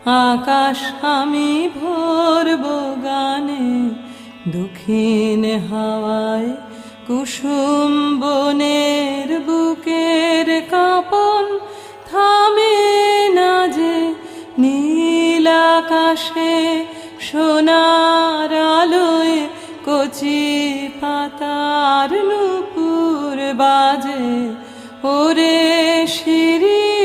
আকাশ আমি ভরব গানে, দক্ষিণ হাওয়ায় কুসুম বনের বুকের কাঁপন থামে না যে, নীল আকাশে সোনার আলোয় কচি পাতার নূপুর বাজে, ওরে শিরি